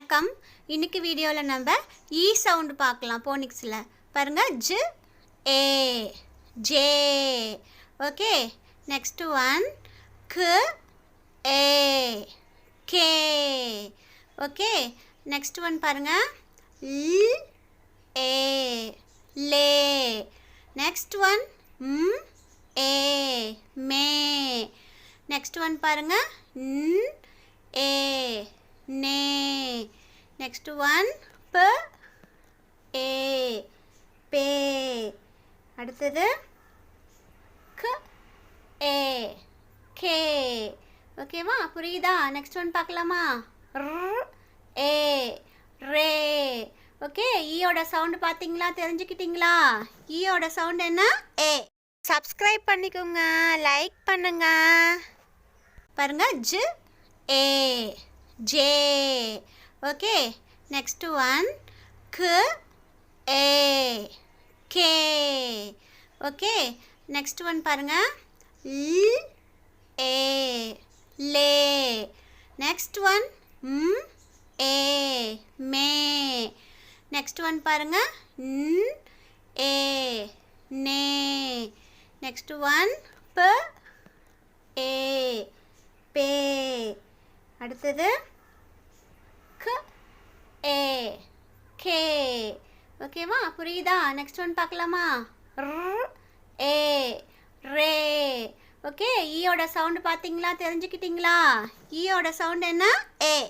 வணக்கம். இன்னைக்கு வீடியோவில் நம்ம ஈ சவுண்டு பார்க்கலாம். போனிக்ஸில் பாருங்கள். ஜ A J. Okay, next one க A K. Okay, next one பாருங்கள். ல் ஏ லே. நெக்ஸ்ட் ஒன் ம் ஏ மே. நெக்ஸ்ட் ஒன் பாருங்கள். ந ஏ நே. நெக்ஸ்ட் ஒன் ப ஏ பே. அடுத்தது க ஏ கே. ஓகேவா? புரியுதா? நெக்ஸ்ட் ஒன் பார்க்கலாமா? ர் ஏ ரே. ஓகே, ஈயோட சவுண்டு பார்த்தீங்களா? தெரிஞ்சுக்கிட்டீங்களா? ஈயோட சவுண்டு என்ன? ஏ. சப்ஸ்கிரைப் பண்ணிக்கோங்க, லைக் பண்ணுங்க. பாருங்க. ஜ A J. Okay, next one க A K. Okay, next one பாருங்க. ல் ஏ லே. நெக்ஸ்ட் ஒன் ம் ஏ மே. நெக்ஸ்ட் ஒன் பாருங்க. ந ஏ நே. நெக்ஸ்ட் ஒன் ப ஏ பே. அடுத்தது க ஏ கே. ஓகேவா? புரியுதா? நெக்ஸ்ட் ஒன் பார்க்கலாமா? ர் ஏ ரே. ஓகே, ஈயோட சவுண்டு பார்த்தீங்களா? தெரிஞ்சுக்கிட்டீங்களா? ஈயோட சவுண்டு என்ன? ஏ.